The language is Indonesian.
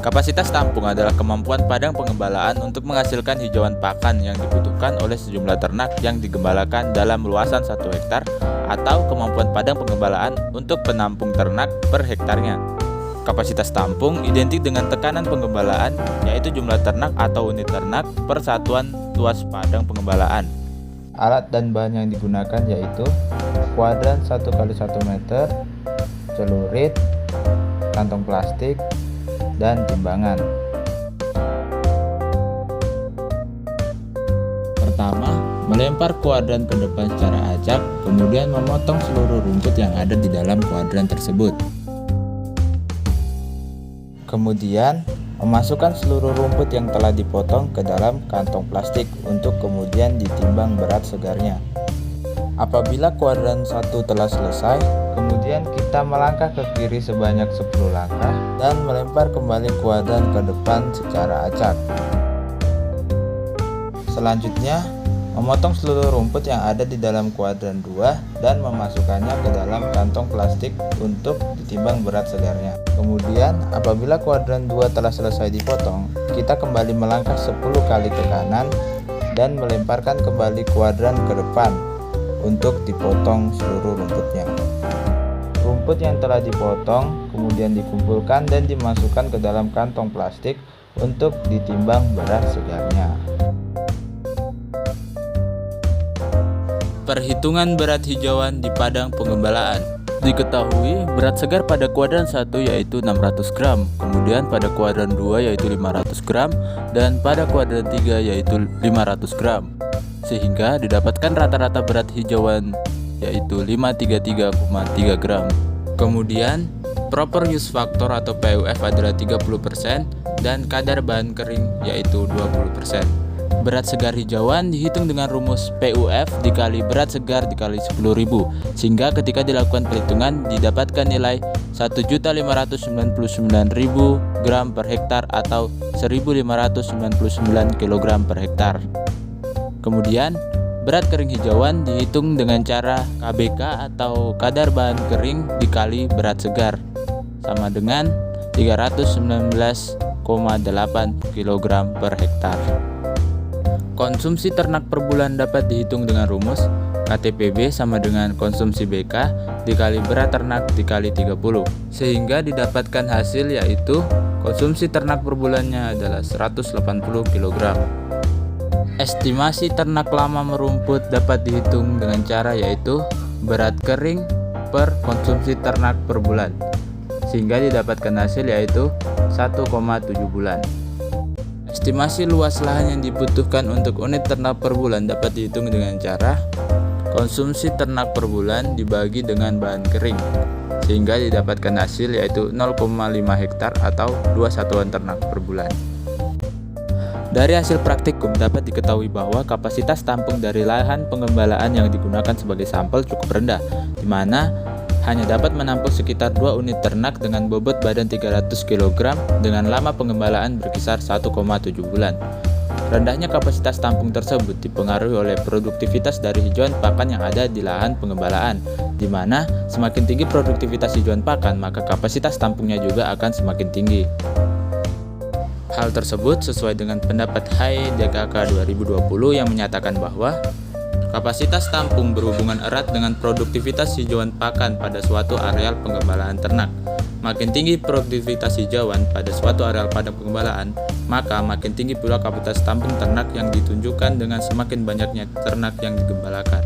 Kapasitas tampung adalah kemampuan padang pengembalaan untuk menghasilkan hijauan pakan yang dibutuhkan oleh sejumlah ternak yang digembalakan dalam luasan 1 hektar atau kemampuan padang pengembalaan untuk penampung ternak per hektarnya. Kapasitas tampung identik dengan tekanan penggembalaan, yaitu jumlah ternak atau unit ternak per satuan luas padang pengembalaan. Alat dan bahan yang digunakan yaitu kuadran 1x1 meter, celurit, kantong plastik, dan timbangan. Pertama, melempar kuadran ke depan secara acak, kemudian memotong seluruh rumput yang ada di dalam kuadran tersebut. Kemudian, memasukkan seluruh rumput yang telah dipotong ke dalam kantong plastik untuk kemudian ditimbang berat segarnya. Apabila kuadran 1 telah selesai, kemudian kita melangkah ke kiri sebanyak 10 langkah dan melempar kembali kuadran ke depan secara acak. Selanjutnya, memotong seluruh rumput yang ada di dalam kuadran 2 dan memasukkannya ke dalam kantong plastik untuk ditimbang berat segarnya. Kemudian, apabila kuadran 2 telah selesai dipotong, kita kembali melangkah 10 kali ke kanan dan melemparkan kembali kuadran ke depan untuk dipotong seluruh rumputnya. Rumput yang telah dipotong kemudian dikumpulkan dan dimasukkan ke dalam kantong plastik untuk ditimbang berat segarnya. Perhitungan berat hijauan di padang pengembalaan. Diketahui berat segar pada kuadran 1 yaitu 600 gram, kemudian pada kuadran 2 yaitu 500 gram, dan pada kuadran 3 yaitu 500 gram. Sehingga didapatkan rata-rata berat hijauan yaitu 533,3 gram. Kemudian proper use factor atau PUF adalah 30% dan kadar bahan kering yaitu 20%. Berat segar hijauan dihitung dengan rumus PUF dikali berat segar dikali 10.000, sehingga ketika dilakukan perhitungan didapatkan nilai 1.599.000 gram per hektar atau 1.599 kg per hektar. Kemudian, berat kering hijauan dihitung dengan cara KBK atau kadar bahan kering dikali berat segar, sama dengan 319,8 kg per hektar. Konsumsi ternak per bulan dapat dihitung dengan rumus KTPB sama dengan konsumsi BK dikali berat ternak dikali 30, sehingga didapatkan hasil yaitu konsumsi ternak per bulannya adalah 180 kg. Estimasi ternak lama merumput dapat dihitung dengan cara yaitu berat kering per konsumsi ternak per bulan, sehingga didapatkan hasil yaitu 1,7 bulan. Estimasi luas lahan yang dibutuhkan untuk unit ternak per bulan dapat dihitung dengan cara konsumsi ternak per bulan dibagi dengan bahan kering, sehingga didapatkan hasil yaitu 0,5 hektar atau 2 satuan ternak per bulan. Dari hasil praktikum dapat diketahui bahwa kapasitas tampung dari lahan pengembalaan yang digunakan sebagai sampel cukup rendah, di mana hanya dapat menampung sekitar 2 unit ternak dengan bobot badan 300 kg dengan lama pengembalaan berkisar 1,7 bulan. Rendahnya kapasitas tampung tersebut dipengaruhi oleh produktivitas dari hijauan pakan yang ada di lahan pengembalaan, di mana semakin tinggi produktivitas hijauan pakan, maka kapasitas tampungnya juga akan semakin tinggi. Hal tersebut sesuai dengan pendapat HEDKK 2020 yang menyatakan bahwa kapasitas tampung berhubungan erat dengan produktivitas hijauan pakan pada suatu areal pengembalaan ternak. Makin tinggi produktivitas hijauan pada suatu areal padang pengembalaan, maka makin tinggi pula kapasitas tampung ternak yang ditunjukkan dengan semakin banyaknya ternak yang digembalakan.